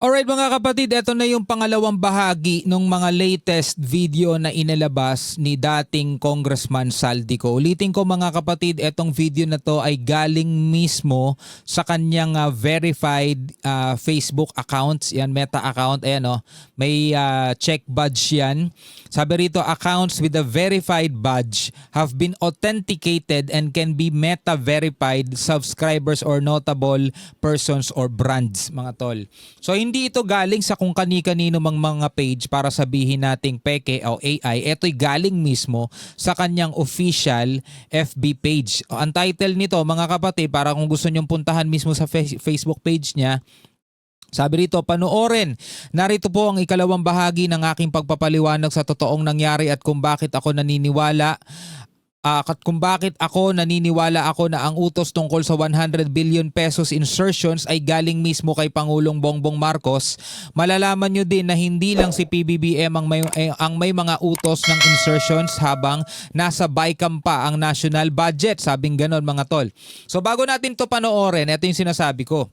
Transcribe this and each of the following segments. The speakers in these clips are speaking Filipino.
Alright mga kapatid, ito na yung pangalawang bahagi ng mga latest video na inilabas ni dating Congressman Saldico. Ulitin ko mga kapatid, itong video na to ay galing mismo sa kanyang verified Facebook accounts. Yan, Meta account. Ayan may check badge yan. Sabi rito, accounts with a verified badge have been authenticated and can be Meta verified subscribers or notable persons or brands, mga tol. So hindi ito galing sa kung kani-kanino mang mga page para sabihin nating peke o AI. Ito'y galing mismo sa kanyang official FB page. Ang title nito mga kapatid, para kung gusto nyong puntahan mismo sa Facebook page niya, sabi rito, panoorin. Narito po ang ikalawang bahagi ng aking pagpapaliwanag sa totoong nangyari at kung bakit ako naniniwala ako na ang utos tungkol sa 100 billion pesos insertions ay galing mismo kay Pangulong Bongbong Marcos. Malalaman nyo din na hindi lang si PBBM ang may mga utos ng insertions habang nasa BICAM pa ang national budget. Sabing ganon mga tol. So bago natin to panoorin, ito yung sinasabi ko.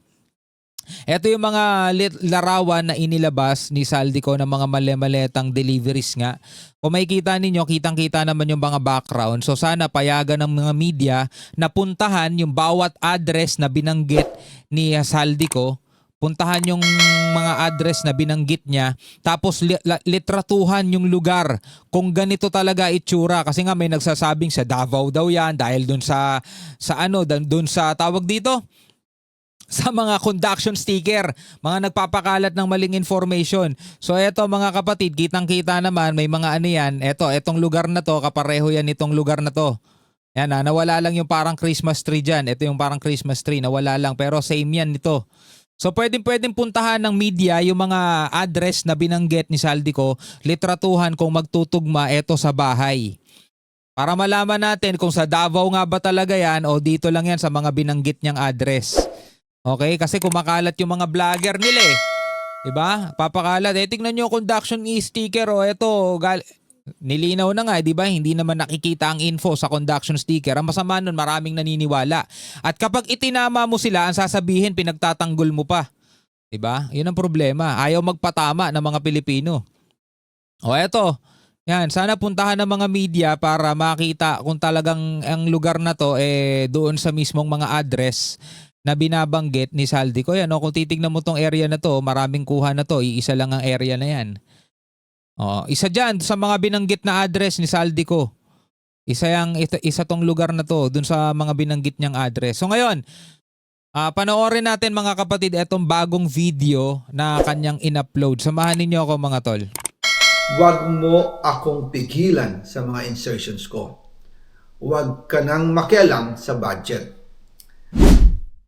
Ito yung mga larawan na inilabas ni Saldico ng mga mali-maletang deliveries nga. Kung makikita ninyo, kitang-kita naman yung mga background. So sana payagan ng mga media na puntahan yung bawat address na binanggit ni Saldico. Puntahan yung mga address na binanggit niya. Tapos litratuhan yung lugar kung ganito talaga itsura. Kasi nga may nagsasabing sa Davao daw yan dahil dun sa tawag dito, sa mga conduction sticker, mga nagpapakalat ng maling information. So eto mga kapatid, kitang-kita naman may mga ano yan. Etong lugar na to, kapareho yan itong lugar na to. Yan nawala lang yung parang Christmas tree dyan. Ito yung parang Christmas tree, nawala lang. Pero same yan nito. So pwedeng puntahan ng media yung mga address na binanggit ni Saldico, litratuhan kung magtutugma ito sa bahay. Para malaman natin kung sa Davao nga ba talaga yan o dito lang yan sa mga binanggit niyang address. Okay, kasi kumakalat yung mga vlogger nila eh. 'Di ba? Papakalat. Tingnan niyo conduction sticker nilinaw na nga, 'di ba? Hindi naman nakikita ang info sa conduction sticker. Ang masama nun, maraming naniniwala. At kapag itinama mo sila, ang sasabihin pinagtatanggol mo pa. 'Di ba? 'Yun ang problema. Ayaw magpatama ng mga Pilipino. Eto. Yan, sana puntahan ng mga media para makita kung talagang ang lugar na to doon sa mismong mga address na binabanggit ni Saldico. Yan, kung titignan mo tong area na to, maraming kuha na to. Iisa lang ang area na yan. Isa dyan sa mga binanggit na address ni Saldico. Isa tong lugar na to dun sa mga binanggit niyang address. So ngayon, panoorin natin mga kapatid itong bagong video na kanyang in-upload. Samahan ninyo ako mga tol. Huwag mo akong pigilan sa mga insertions ko. Huwag ka nang makialam sa budget.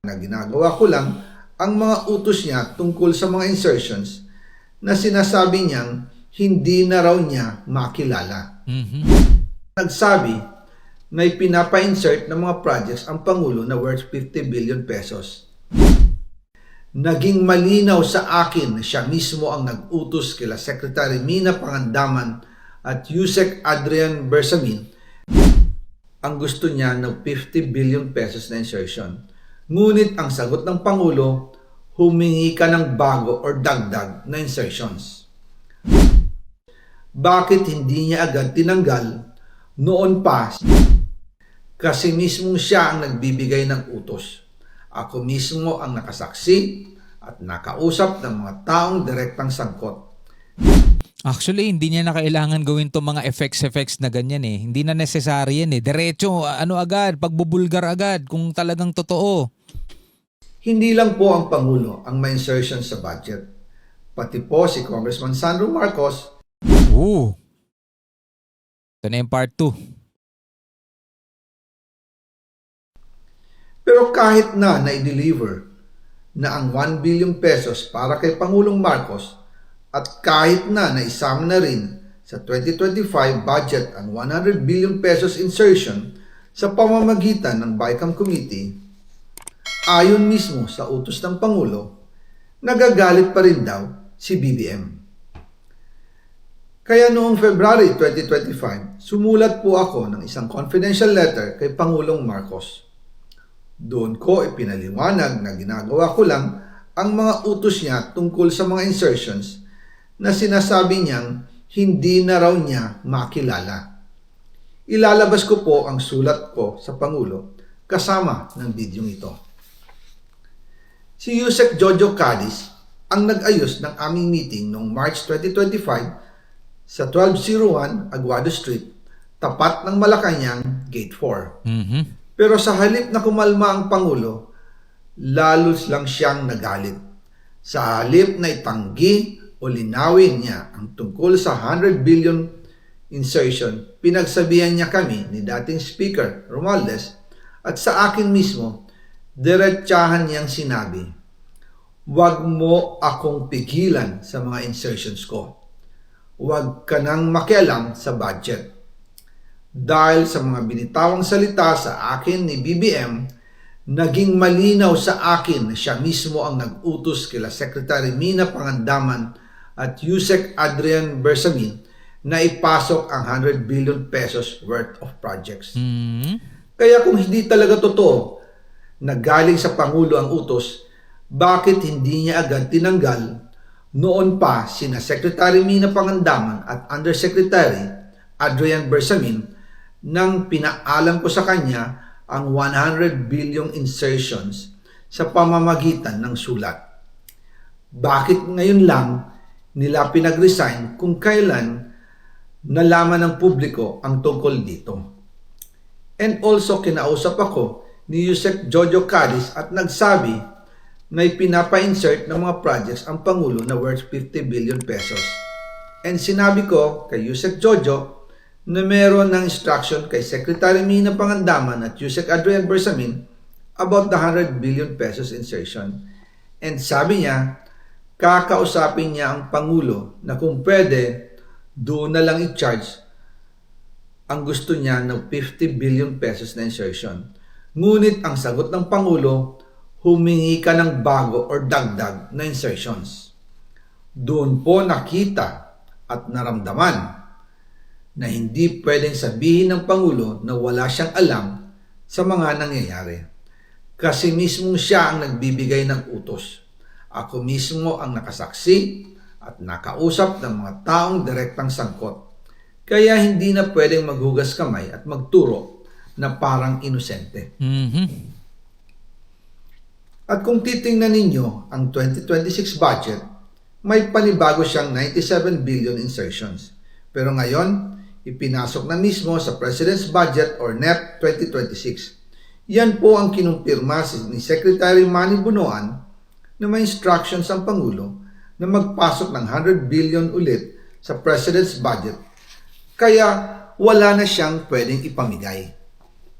Na ginagawa ko lang ang mga utos niya tungkol sa mga insertions na sinasabi niyang hindi na raw niya makilala. Nagsabi na pinapa-insert ng mga projects ang Pangulo na worth 50 billion pesos. Naging malinaw sa akin na siya mismo ang nag-utos kila Secretary Mina Pangandaman at Yusek Adrian Bersamin ang gusto niya ng 50 billion pesos na insertion. Ngunit ang sagot ng Pangulo, humingi ka ng bago or dagdag na insertions. Bakit hindi niya agad tinanggal noon pa? Kasi mismo siya ang nagbibigay ng utos. Ako mismo ang nakasaksi at nakausap ng mga taong direktang sangkot. Actually, hindi niya na kailangan gawin itong mga effects na ganyan eh. Hindi na necessary yan eh. Diretso, agad, pagbubulgar agad kung talagang totoo. Hindi lang po ang Pangulo ang may insertion sa budget. Pati po si Congressman Sandro Marcos. Ito na yung part 2. Pero kahit na i-deliver na ang 1 billion pesos para kay Pangulong Marcos at kahit na naisama na rin sa 2025 budget ang 100 billion pesos insertion sa pamamagitan ng BICAM Committee, ayon mismo sa utos ng Pangulo, nagagalit pa rin daw si BBM. Kaya noong February 2025, sumulat po ako ng isang confidential letter kay Pangulong Marcos. Doon ko ipinaliwanag na ginagawa ko lang ang mga utos niya tungkol sa mga insertions na sinasabi niyang hindi na raw niya makilala. Ilalabas ko po ang sulat ko sa Pangulo kasama ng video ito. Si Yusek Jojo Cadiz ang nag-ayos ng aming meeting noong March 2025 sa 1201 Aguado Street, tapat ng Malacanang Gate 4. Pero sa halip na kumalma ang Pangulo, lalos lang siyang nagalit. Sa halip na itanggi o linawin niya ang tungkol sa 100 billion insertion, pinagsabihan niya kami ni dating Speaker Romualdez at sa akin mismo, diretsahan niyang sinabi, "Huwag mo akong pigilan sa mga insertions ko. Huwag ka nang makialam sa budget." Dahil sa mga binitawang salita sa akin ni BBM, naging malinaw sa akin na siya mismo ang nag-utos kila Secretary Mina Pangandaman at Yusek Adrian Bersamin na ipasok ang 100 billion pesos worth of projects. Kaya kung hindi talaga totoo na galing sa Pangulo ang utos, bakit hindi niya agad tinanggal noon pa sina Secretary Mina Pangandaman at Undersecretary Adrian Bersamin nang pinaalam ko sa kanya ang 100 billion insertions sa pamamagitan ng sulat? Bakit ngayon lang nila pinag-resign kung kailan nalaman ng publiko ang tungkol dito? And also kinausap ako ni Yusek Jojo Cadiz at nagsabi na ipinapa-insert ng mga projects ang Pangulo na worth 50 billion pesos. And sinabi ko kay Yusek Jojo na meron ng instruction kay Secretary Mina Pangandaman at Yusek Adrian Bersamin about the 100 billion pesos insertion. And sabi niya, kakausapin niya ang Pangulo na kung pwede, doon na lang i-charge ang gusto niya ng 50 billion pesos na insertion. Ngunit ang sagot ng Pangulo, humingi ka ng bago or dagdag na insertions. Doon po nakita at naramdaman na hindi pwedeng sabihin ng Pangulo na wala siyang alam sa mga nangyayari. Kasi mismo siya ang nagbibigay ng utos. Ako mismo ang nakasaksi at nakausap ng mga taong direktang sangkot. Kaya hindi na pwedeng maghugas kamay at magturo na parang inosente. At kung titingnan ninyo ang 2026 budget, may panibago siyang 97 billion insertions. Pero ngayon, ipinasok na mismo sa President's Budget or NEP 2026. Yan po ang kinumpirma ni Secretary Manny Bunoan na may instructions ang Pangulo na magpasok ng 100 billion ulit sa President's Budget. Kaya wala na siyang pwedeng ipamigay.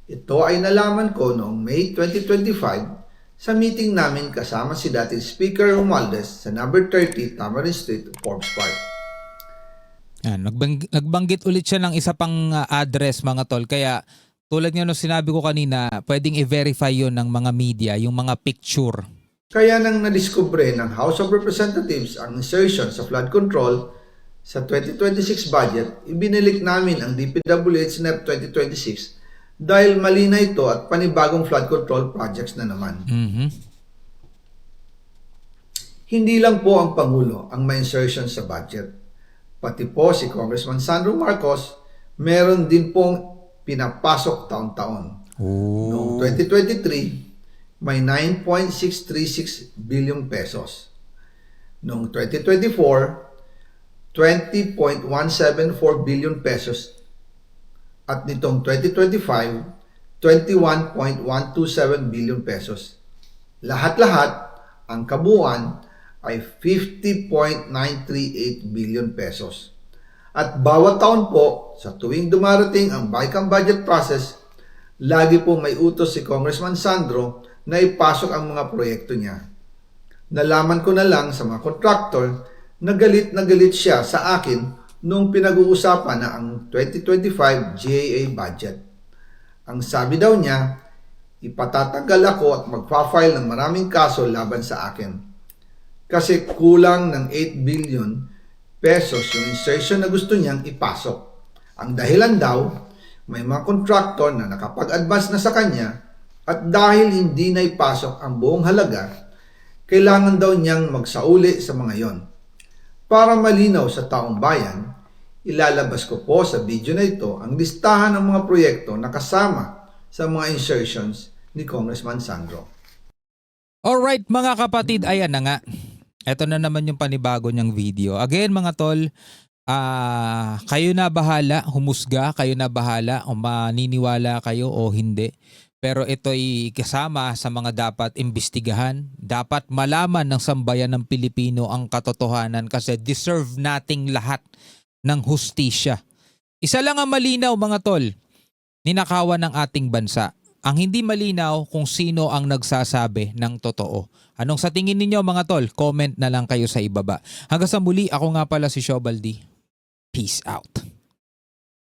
Ito ay nalaman ko noong May 2025 sa meeting namin kasama si dating Speaker Romualdez sa number 30 Tamarind Street, Forbes Park. Yan, nagbanggit ulit siya ng isa pang address mga tol. Kaya tulad nga nung sinabi ko kanina, pwedeng i-verify yun ng mga media, yung mga picture. Kaya nang nadiskubre ng House of Representatives ang insertion sa flood control sa 2026 budget, ibinilik namin ang DPWH NEP 2026 dahil mali na ito at panibagong flood control projects na naman. Hindi lang po ang Pangulo ang may insertion sa budget. Pati po si Congressman Sandro Marcos, meron din pong pinapasok taon-taon. Noong 2023, may 9.636 billion pesos. Noong 2024, 20.174 billion pesos. At nitong 2025, 21.127 billion pesos. Lahat-lahat, ang kabuuan ay 50.938 billion pesos. At bawat taon po, sa tuwing dumarating ang BICAM budget process, lagi po may utos si Congressman Sandro na ipasok ang mga proyekto niya. Nalaman ko na lang sa mga contractor na galit siya sa akin nung pinag-uusapan na ang 2025 GAA budget. Ang sabi daw niya, ipatatagal ako at magpa-file ng maraming kaso laban sa akin. Kasi kulang ng 8 billion pesos yung insertion na gusto niyang ipasok. Ang dahilan daw, may mga contractor na nakapag-advance na sa kanya at dahil hindi na ipasok ang buong halaga, kailangan daw niyang magsauli sa mga yon. Para malinaw sa taong bayan, ilalabas ko po sa video na ito ang listahan ng mga proyekto na kasama sa mga insertions ni Congressman Sandro. Alright mga kapatid, ayan na nga. Ito na naman yung panibago niyang video. Again mga tol, kayo na bahala, humusga, kayo na bahala kung maniniwala kayo o hindi. Pero ito'y kasama sa mga dapat imbestigahan. Dapat malaman ng sambayan ng Pilipino ang katotohanan kasi deserve nating lahat ng hustisya. Isa lang ang malinaw mga tol, ninakawan ng ating bansa. Ang hindi malinaw kung sino ang nagsasabi ng totoo. Anong sa tingin ninyo mga tol? Comment na lang kayo sa ibaba. Hanggang sa muli, ako nga pala si Shobaldi. Peace out.